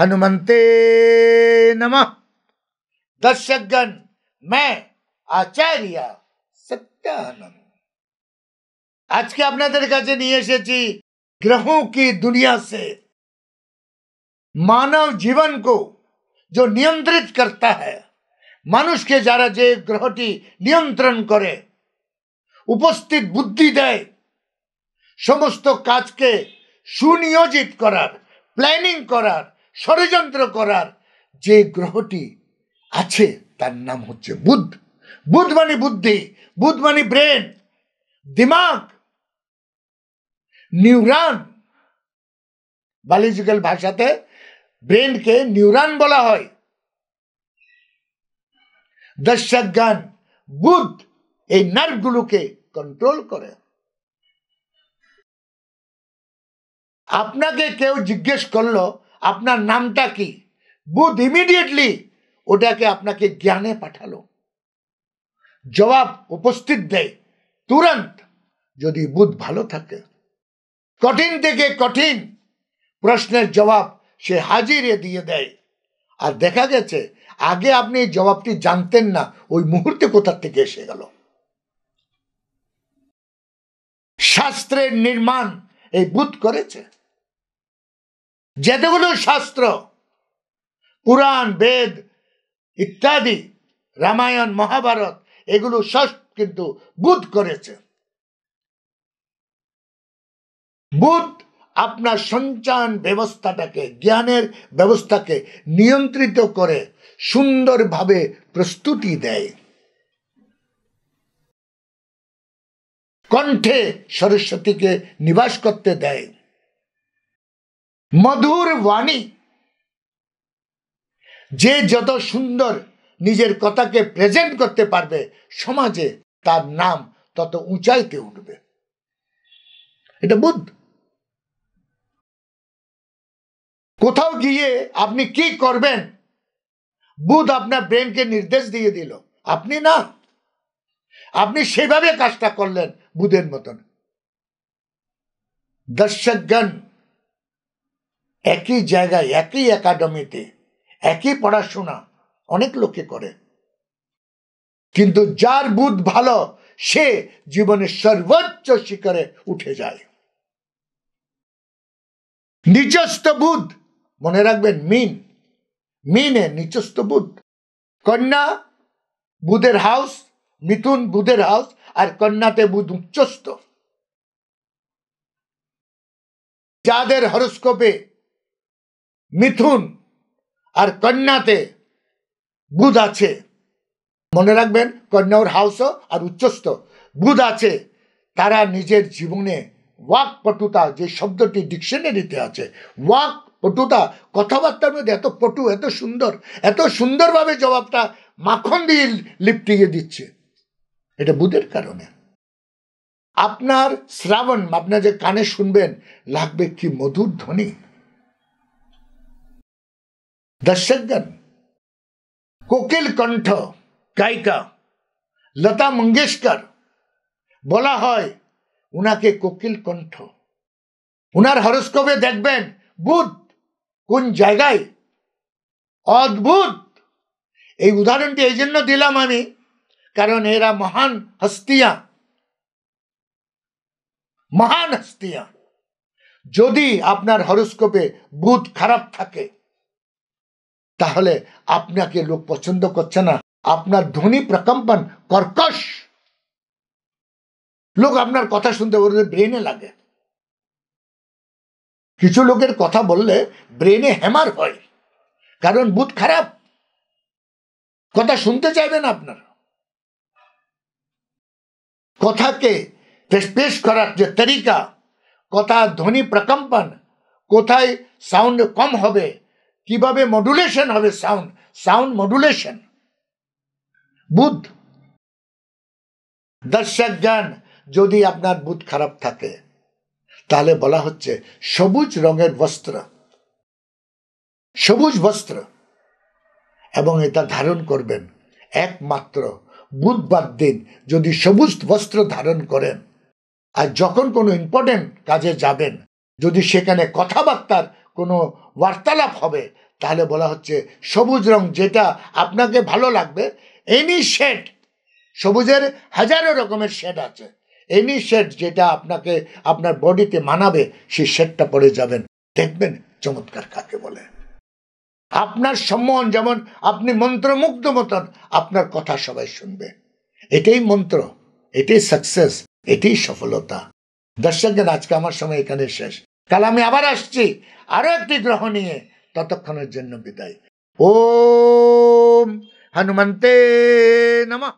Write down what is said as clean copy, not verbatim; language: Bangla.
हनुमंते नमः। दर्शकगण, मैं आचार्य सत्यानंद আজকে আপনাদের কাছে নিয়ে এসেছি ग्रहों की दुनिया से मानव जीवन को जो नियंत्रित करता है, মানুষকে যারা যে গ্রহটি নিয়ন্ত্রণ করে, উপস্থিত বুদ্ধি দেয়, সমস্ত কাজকে সুনিয়োজিত করার, প্ল্যানিং করার, ষড়যন্ত্র করার যে গ্রহটি আছে তার নাম হচ্ছে বুধ। বুধ মানে বুদ্ধি, বুধ মানে ব্রেন, দিমাগ, নিউরন। বায়োলজিক্যাল ভাষাতে ব্রেনকে নিউরন বলা হয়। দর্শকগণ, বুধ এই নার্ভগুলোকে কন্ট্রোল করে। আপনাকে কেউ জিজ্ঞেস করলো আপনার নামটা কি, বুধ ইমিডিয়েটলি ওটাকে আপনাকে জ্ঞানে পাঠালো, জবাব উপস্থিত দেয় তুরন্ত, যদি বুধ ভালো থাকে। কঠিন থেকে কঠিন প্রশ্নের জবাব সে হাজিরে দিয়ে দেয়। আর দেখা গেছে আগে আপনি জবাবটি জানতেন না, ওই মুহূর্তে কোথা থেকে এসে গেল। শাস্ত্রের নির্মাণ এই বুধ করেছে। যতগুলো শাস্ত্র, পুরাণ, বেদ ইত্যাদি, রামায়ণ, মহাভারত, এগুলো সব কিন্তু বুধ করেছে। বুধ আপনার সঞ্চান ব্যবস্থাটাকে, জ্ঞানের ব্যবস্থাকে নিয়ন্ত্রিত করে সুন্দরভাবে প্রস্তুতি দেয়। কণ্ঠে সরস্বতীকে নিবাস করতে দেয়। মধুর বাণী, যে যত সুন্দর নিজের কথাকে প্রেজেন্ট করতে পারবে সমাজে, তার নাম তত উঁচাইতে উঠবে। এটা বুধ। কোথাও গিয়ে আপনি কি করবেন, বুধ আপনার ব্রেনকে নির্দেশ দিয়ে দিল, আপনি না, আপনি সেভাবে কাজটা করলেন বুধের মতন। দর্শকগণ, একই জায়গায়, একই একাডেমিতে, একই পড়াশোনা অনেক লোকে করে, কিন্তু যার বুধ ভালো সে জীবনের সর্বোচ্চ শিখরে উঠে যায়। নিচস্থ বুধ, মনে রাখবেন, মিনে নিচস্থ বুধ। কন্যা বুধের হাউস, মিথুন বুধের হাউস, আর কন্যাতে বুধ উচ্চস্থ। যাদের হরোস্কোপে মিথুন আর কন্যাতে বুধ আছে, মনে রাখবেন কন্যার হাউস আর উচ্চস্থ বুধ আছে, তারা নিজের জীবনে ওয়াক পটুতা, যে শব্দটি ডিকশনারিতে আছে, ওয়াক পটুতা, কথাবার্তার মধ্যে এত পটু, এত সুন্দর, এত সুন্দরভাবে জবাবটা মাখন দিয়ে লিপটিয়ে দিচ্ছে, এটা বুধের কারণে। আপনার শ্রাবণ, আপনার যে কানে শুনবেন, লাগবে কি মধুর ধ্বনি। দর্শকগণ, কোকিল কণ্ঠ গায়িকা লতা মঙ্গেশকর, বলা হয় উনাকে কোকিল কণ্ঠ। উনার হরোস্কোপে দেখবেন বুধ কোন জায়গায়, অদ্ভুত। এই উদাহরণটি এই জন্য দিলাম আমি, কারণ এরা মহান হস্তিয়া, মহান হস্তিয়া। যদি আপনার হরোস্কোপে বুধ খারাপ থাকে, তাহলে আপনাকে লোক পছন্দ করছে না, আপনার ধ্বনি প্রকম্পন কর্কশ, লোক আপনার কথা শুনতে বললে ব্রেনে লাগে। কিছু লোকের কথা বললে ব্রেনে হ্যামার হয়, কারণ বুধ খারাপ, কথা শুনতে চাইবেন আপনার। কথাকে পেশ করার যে তরিকা, কথা ধ্বনি প্রকম্পন, কোথায় সাউন্ড কম হবে, কিভাবে মডুলেশন হবে, সাউন্ড মডুলেশন, বুধ। দর্শকগণ, যদি আপনার বুধ খারাপ থাকে, তাহলে বলা হচ্ছে সবুজ রঙের বস্ত্র, সবুজ বস্ত্র, এবং এটা ধারণ করবেন একমাত্র বুধবার দিন। যদি সবুজ বস্ত্র ধারণ করেন, আর যখন কোনো ইম্পর্টেন্ট কাজে যাবেন, যদি সেখানে কথাবার্তার কোনো বার্তালাপ হবে, তাহলে বলা হচ্ছে সবুজ রং যেটা আপনাকে ভালো লাগবে, এনি শেড, সবুজের হাজারো রকমের শেড আছে, এনি শেড যেটা আপনাকে আপনার বডিতে মানাবে সেই শেডটা পরে যাবেন, দেখবেন চমৎকার কাকে বলে। আপনার সম্মান যেমন আপনি মন্ত্রমুগ্ধ মতন আপনার কথা সবাই শুনবে, এটাই মন্ত্র, এটাই সাকসেস, এটাই সফলতা। দর্শকগণ, আজকে আমার সময় এখানে শেষ, কাল আমি আবার আসছি আরো একটি গ্রহ নিয়ে, ততক্ষণের জন্য বিদায়। ওম হনুমন্তে নমঃ।